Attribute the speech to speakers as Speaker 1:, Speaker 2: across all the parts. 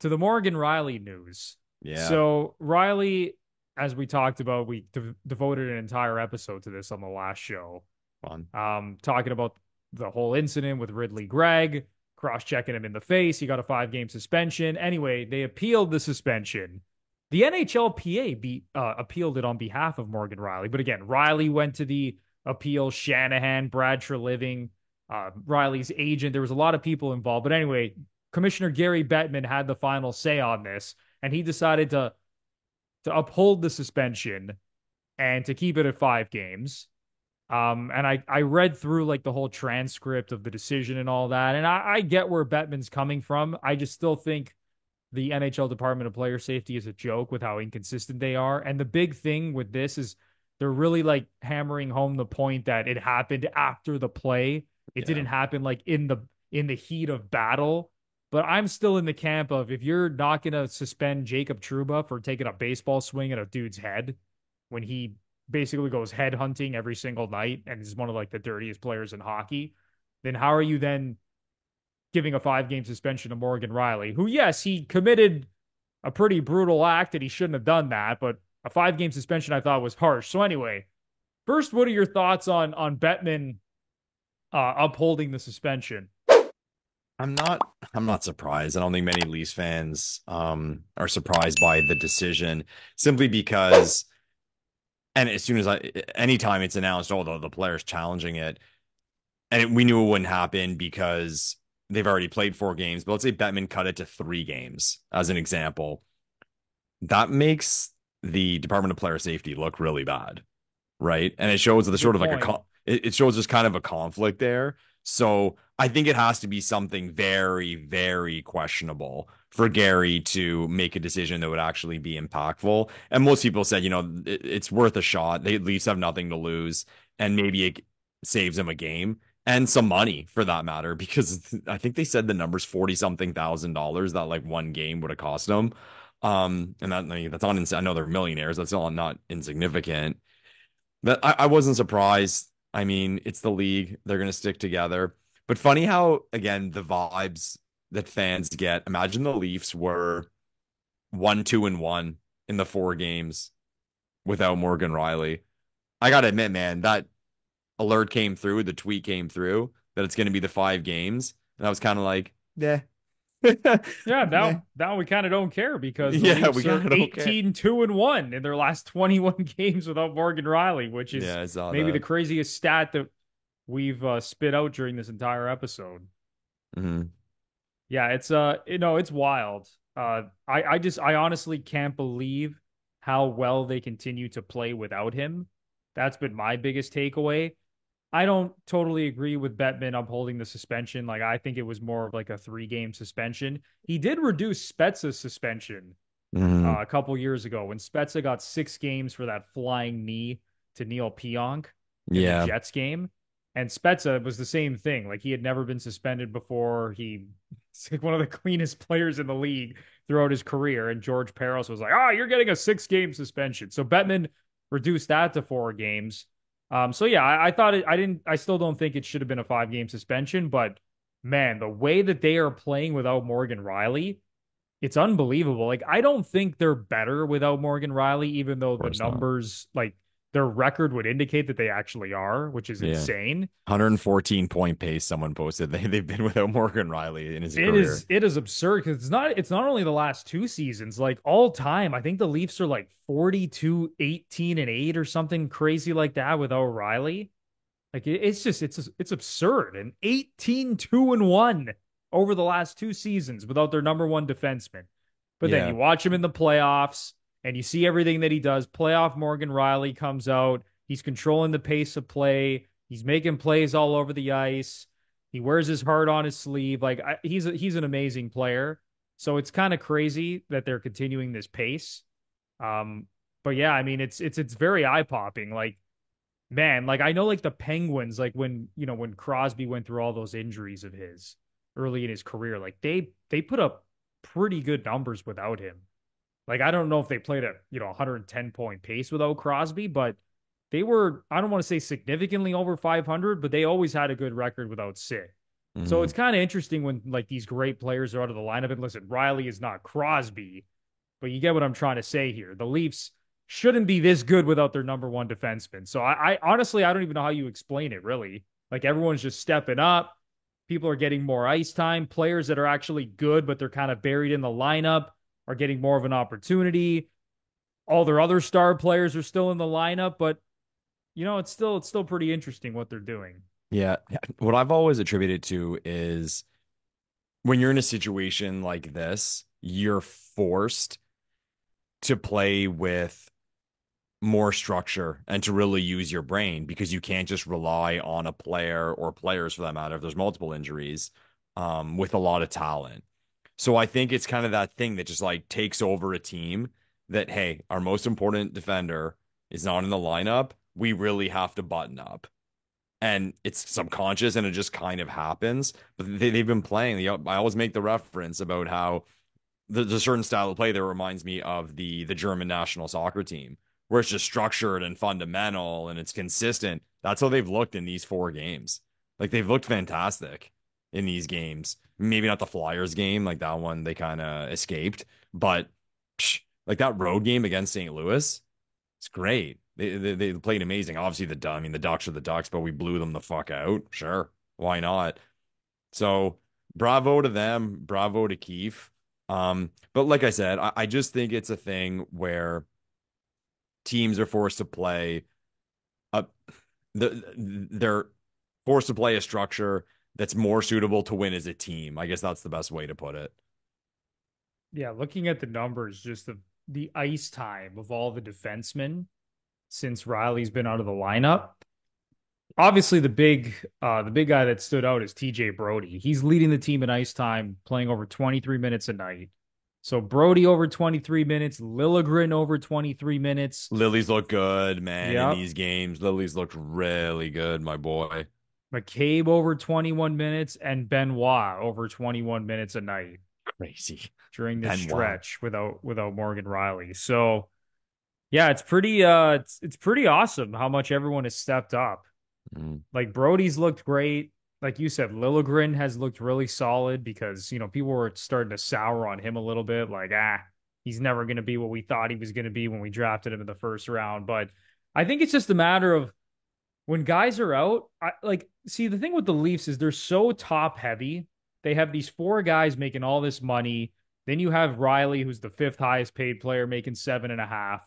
Speaker 1: to the Morgan Riley news.
Speaker 2: Yeah,
Speaker 1: So Riley, as we talked about, we devoted an entire episode to this on the last show,
Speaker 2: fun.
Speaker 1: talking about the whole incident with Ridley Gregg, cross-checking him in the face. He got a 5-game suspension. Anyway, they appealed the suspension. The NHLPA appealed it on behalf of Morgan Riley. But again, Riley went to the appeal, Shanahan, Brad Treliving, Riley's agent. There was a lot of people involved. But anyway, Commissioner Gary Bettman had the final say on this, and he decided to uphold the suspension and to keep it at 5 games. And I read through like the whole transcript of the decision and all that, and I get where Bettman's coming from. I just still think the NHL Department of Player Safety is a joke with how inconsistent they are. And the big thing with this is they're really like hammering home the point that it happened after the play. It
Speaker 2: Yeah,
Speaker 1: didn't happen like in the heat of battle. But I'm still in the camp of if you're not gonna suspend Jacob Truba for taking a baseball swing at a dude's head when he basically goes head hunting every single night and is one of like the dirtiest players in hockey, then how are you then giving a 5-game suspension to Morgan Riley, who, yes, he committed a pretty brutal act and he shouldn't have done that, but a 5-game suspension I thought was harsh. So anyway, first, what are your thoughts on Bettman upholding the suspension?
Speaker 2: I'm not. I'm not surprised. I don't think many Leafs fans are surprised by the decision, simply because. And as soon as anytime it's announced, oh, the player's challenging it, we knew it wouldn't happen because they've already played 4 games. But let's say Bettman cut it to 3 games as an example. That makes the Department of Player Safety look really bad, right? And it shows that there's sort
Speaker 1: Good
Speaker 2: of like
Speaker 1: point.
Speaker 2: it shows there's kind of a conflict there. So I think it has to be something very, very questionable for Gary to make a decision that would actually be impactful. And most people said, it's worth a shot. They at least have nothing to lose, and maybe it saves them a game and some money for that matter, because I think they said the numbers 40 something thousand dollars that like one game would have cost them. And that, I mean, that's not, I know they're millionaires. That's not insignificant. But I wasn't surprised. I mean, it's the league. They're going to stick together. But funny how, again, the vibes that fans get. Imagine the Leafs were 1-2-1 in the 4 games without Morgan Riley. I got to admit, man, that alert came through, the tweet came through that it's going to be the 5 games. And I was kind of like, yeah,
Speaker 1: Yeah,
Speaker 2: yeah,
Speaker 1: now we kind of don't care because the
Speaker 2: yeah, we
Speaker 1: Leafs
Speaker 2: kind
Speaker 1: are
Speaker 2: of don't care.
Speaker 1: 18-1 in their last 21 games without Morgan Riley, which is
Speaker 2: Yeah, I saw
Speaker 1: maybe the
Speaker 2: that.
Speaker 1: craziest stat that we've spit out during this entire episode.
Speaker 2: Hmm.
Speaker 1: Yeah, it's wild. I honestly can't believe how well they continue to play without him. That's been my biggest takeaway. I don't totally agree with Bettman upholding the suspension. Like, I think it was more of like a 3-game suspension. He did reduce Spezza's suspension
Speaker 2: Hmm.
Speaker 1: a couple years ago when Spezza got 6 games for that flying knee to Neil Pionk in the
Speaker 2: Yeah.
Speaker 1: Jets game. And Spezza was the same thing. Like, he had never been suspended before. He's like one of the cleanest players in the league throughout his career. And George Peros was like, oh, you're getting a 6-game suspension. So Bettman reduced that to 4 games. So yeah, I thought I still don't think it should have been a 5-game suspension, but man, the way that they are playing without Morgan Riley, it's unbelievable. Like, I don't think they're better without Morgan Riley, even though
Speaker 2: Of
Speaker 1: the
Speaker 2: course not.
Speaker 1: numbers, like their record would indicate that they actually are, which is
Speaker 2: Yeah.
Speaker 1: insane.
Speaker 2: 114 point pace someone posted. They've been without Morgan Riley in his
Speaker 1: It
Speaker 2: career.
Speaker 1: is it is absurd because it's not only the last 2 seasons, like all time. I think the Leafs are like 42, 18, and 8 or something crazy like that without Riley. Like it's absurd. And 18-2-1 over the last 2 seasons without their number one defenseman. But then
Speaker 2: Yeah.
Speaker 1: you watch him in the playoffs and you see everything that he does. Playoff Morgan Riley comes out. He's controlling the pace of play. He's making plays all over the ice. He wears his heart on his sleeve. Like he's an amazing player. So it's kind of crazy that they're continuing this pace. Um, but yeah, I mean it's very eye popping. Like man, like I know like the Penguins, like when Crosby went through all those injuries of his early in his career, like they put up pretty good numbers without him. Like I don't know if they played a 110-point pace without Crosby, but they were I don't want to say significantly over 500, but they always had a good record without Sid. So
Speaker 2: Hmm.
Speaker 1: it's kind of interesting when like these great players are out of the lineup. And listen, Riley is not Crosby, but you get what I'm trying to say here. The Leafs shouldn't be this good without their number one defenseman. So I honestly I don't even know how you explain it really. Like everyone's just stepping up. People are getting more ice time. Players that are actually good, but they're kind of buried in the lineup are getting more of an opportunity. All their other star players are still in the lineup, but it's still pretty interesting what they're doing.
Speaker 2: Yeah. What I've always attributed to is when you're in a situation like this, you're forced to play with more structure and to really use your brain because you can't just rely on a player or players for that matter if there's multiple injuries with a lot of talent. So I think it's kind of that thing that just like takes over a team that, hey, our most important defender is not in the lineup. We really have to button up. And it's subconscious and it just kind of happens. But they've been playing. I always make the reference about how there's a certain style of play that reminds me of the German national soccer team, where it's just structured and fundamental and it's consistent. That's how they've looked in these 4 games. Like they've looked fantastic in these games. Maybe not the Flyers game, like that one they kind of escaped, but like that road game against St. Louis, it's great. They played amazing. Obviously the Ducks are the Ducks, but we blew them the fuck out. Sure, why not? So bravo to them, bravo to Keefe. But like I said, I just think it's a thing where teams are forced to play a they're forced to play a structure that's more suitable to win as a team. I guess that's the best way to put it.
Speaker 1: Yeah, looking at the numbers, just the ice time of all the defensemen since Riley's been out of the lineup. Obviously, the big guy that stood out is TJ Brody. He's leading the team in ice time, playing over 23 minutes a night. So Brody over 23 minutes, Liljegren over 23 minutes.
Speaker 2: Lily's look good, man, in
Speaker 1: Yep.
Speaker 2: these games. Lily's looked really good, my boy.
Speaker 1: McCabe over 21 minutes and Benoit over 21 minutes a night
Speaker 2: Crazy.
Speaker 1: during this
Speaker 2: Benoit.
Speaker 1: stretch without Morgan Riley. So yeah, it's pretty awesome how much everyone has stepped up.
Speaker 2: Mm.
Speaker 1: Like Brody's looked great. Like you said, Liljegren has looked really solid because, people were starting to sour on him a little bit. Like, he's never going to be what we thought he was going to be when we drafted him in the first round. But I think it's just a matter of when guys are out. See, the thing with the Leafs is they're so top heavy. They have these 4 guys making all this money. Then you have Riley, who's the fifth highest paid player, making 7.5.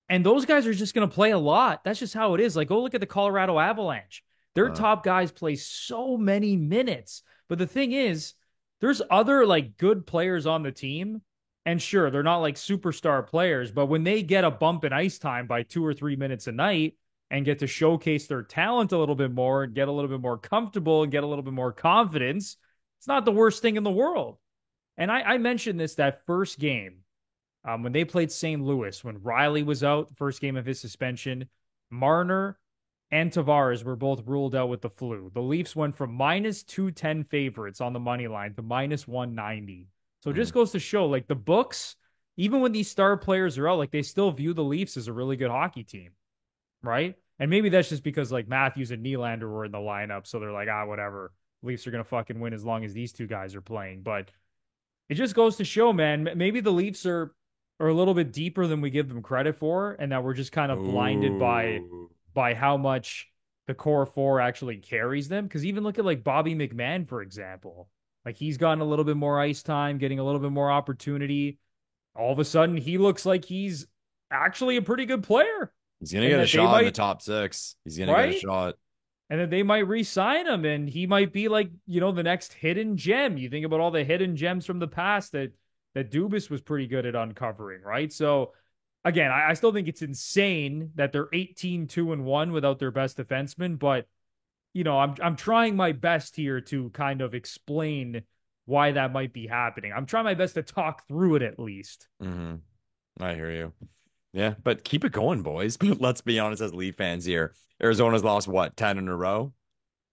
Speaker 1: And those guys are just going to play a lot. That's just how it is. Like, go look at the Colorado Avalanche. Their
Speaker 2: Uh,
Speaker 1: top guys play so many minutes. But the thing is, there's other like good players on the team. And sure, they're not like superstar players, but when they get a bump in ice time by 2 or 3 minutes a night and get to showcase their talent a little bit more and get a little bit more comfortable and get a little bit more confidence, it's not the worst thing in the world. And I mentioned this that first game when they played St. Louis, when Riley was out, the first game of his suspension, Marner and Tavares were both ruled out with the flu. The Leafs went from minus 210 favorites on the money line to minus 190. So it
Speaker 2: mm.
Speaker 1: just goes to show like the books, even when these star players are out, like they still view the Leafs as a really good hockey team, right? And maybe that's just because like Matthews and Nylander were in the lineup. So they're like, whatever. Leafs are going to fucking win as long as these 2 guys are playing. But it just goes to show, man, maybe the Leafs are a little bit deeper than we give them credit for, and that we're just kind of blinded
Speaker 2: Ooh.
Speaker 1: by how much the core 4 actually carries them. Because even look at like Bobby McMahon, for example. Like he's gotten a little bit more ice time, getting a little bit more opportunity. All of a sudden, he looks like he's actually a pretty good player,
Speaker 2: He's gonna
Speaker 1: and
Speaker 2: get a
Speaker 1: that they
Speaker 2: shot in the
Speaker 1: might,
Speaker 2: top 6. He's gonna get a
Speaker 1: right?
Speaker 2: shot.
Speaker 1: And that they might re-sign him, and he might be like, the next hidden gem. You think about all the hidden gems from the past that Dubas was pretty good at uncovering, right? So again, I still think it's insane that they're 18-2-1 without their best defenseman, but I'm trying my best here to kind of explain why that might be happening. I'm trying my best to talk through it at least.
Speaker 2: Hmm. I hear you. Yeah, but keep it going, boys. But let's be honest, as Leaf fans here, Arizona's lost what, 10 in a row?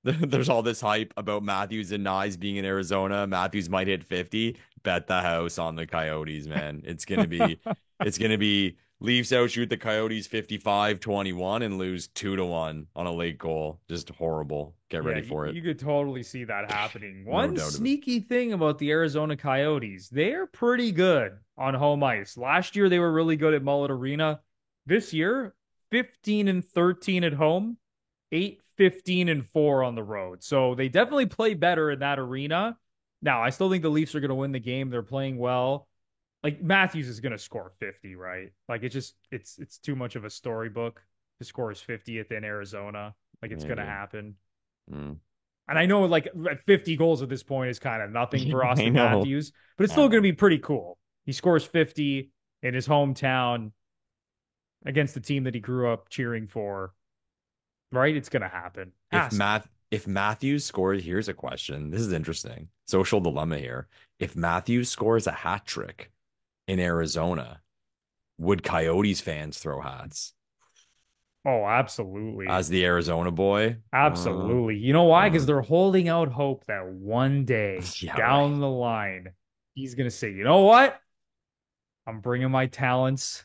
Speaker 2: There's all this hype about Matthews and Nyes being in Arizona. Matthews might hit 50. Bet the house on the Coyotes, man. It's gonna be Leafs outshoot the Coyotes 55-21 and lose 2-1 on a late goal. Just horrible. Get
Speaker 1: Yeah,
Speaker 2: ready for it.
Speaker 1: you could totally see that happening.
Speaker 2: No
Speaker 1: One
Speaker 2: doubt of it.
Speaker 1: sneaky thing about the Arizona Coyotes, they're pretty good on home ice. Last year, they were really good at Mullet Arena. This year, 15-13 at home, 8-15-4 on the road. So they definitely play better in that arena. Now, I still think the Leafs are going to win the game. They're playing well. Like Matthews is going to score 50, right? Like it's too much of a storybook to score his 50th in Arizona. Like it's
Speaker 2: Yeah,
Speaker 1: going to
Speaker 2: dude.
Speaker 1: happen.
Speaker 2: Mm.
Speaker 1: And I know like 50 goals at this point is kind of nothing for
Speaker 2: I
Speaker 1: Austin
Speaker 2: know.
Speaker 1: Matthews, but it's
Speaker 2: I
Speaker 1: still going to
Speaker 2: know.
Speaker 1: be pretty cool. He scores 50 in his hometown against the team that he grew up cheering for, right? It's going to happen.
Speaker 2: If
Speaker 1: Has to.
Speaker 2: If Matthews scores, here's a question. This is interesting. Social dilemma here. If Matthews scores a hat trick in Arizona, would Coyotes fans throw hats
Speaker 1: Oh, absolutely.
Speaker 2: as the Arizona boy?
Speaker 1: Absolutely. You know why? Because
Speaker 2: Uh,
Speaker 1: they're holding out hope that one day
Speaker 2: yeah, right.
Speaker 1: down the line, he's going to say, you know what? I'm bringing my talents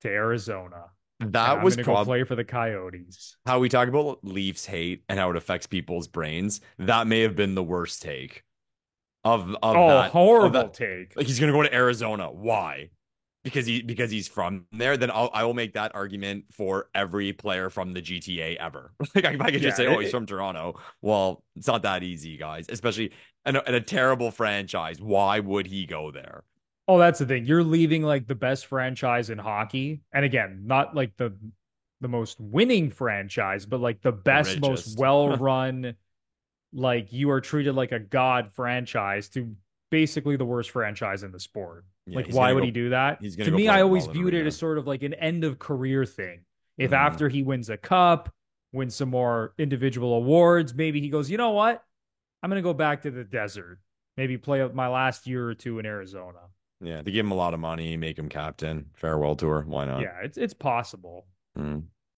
Speaker 1: to Arizona and
Speaker 2: That
Speaker 1: I'm
Speaker 2: was
Speaker 1: going to go
Speaker 2: prob
Speaker 1: play for the Coyotes.
Speaker 2: how we talk about Leafs hate and how it affects people's brains. That may have been the worst take of
Speaker 1: Oh,
Speaker 2: that.
Speaker 1: horrible take.
Speaker 2: Like he's gonna go to Arizona. Why? Because he's from there. Then I will make that argument for every player from the GTA ever. Like if I could just
Speaker 1: Yeah,
Speaker 2: say, oh, he's from Toronto. Well, it's not that easy, guys. Especially in a terrible franchise. Why would he go there?
Speaker 1: oh, that's the thing. You're leaving like the best franchise in hockey. And again, not like the most winning franchise, but like the
Speaker 2: The
Speaker 1: best, most
Speaker 2: richest.
Speaker 1: well-run, like you are treated like a god franchise to basically the worst franchise in the sport.
Speaker 2: Yeah,
Speaker 1: Like, why would he do that?
Speaker 2: He's gonna
Speaker 1: To
Speaker 2: go
Speaker 1: me,
Speaker 2: play
Speaker 1: I
Speaker 2: at
Speaker 1: always
Speaker 2: Mullet
Speaker 1: viewed it as
Speaker 2: Arena.
Speaker 1: sort of like an end of career thing. If
Speaker 2: Mm,
Speaker 1: after he wins a cup, wins some more individual awards, maybe he goes, you know what? I'm going to go back to the desert. Maybe play up my last year or two in Arizona.
Speaker 2: yeah, they give him a lot of money, make him captain, farewell tour. Why not?
Speaker 1: Yeah, it's possible.
Speaker 2: Mm.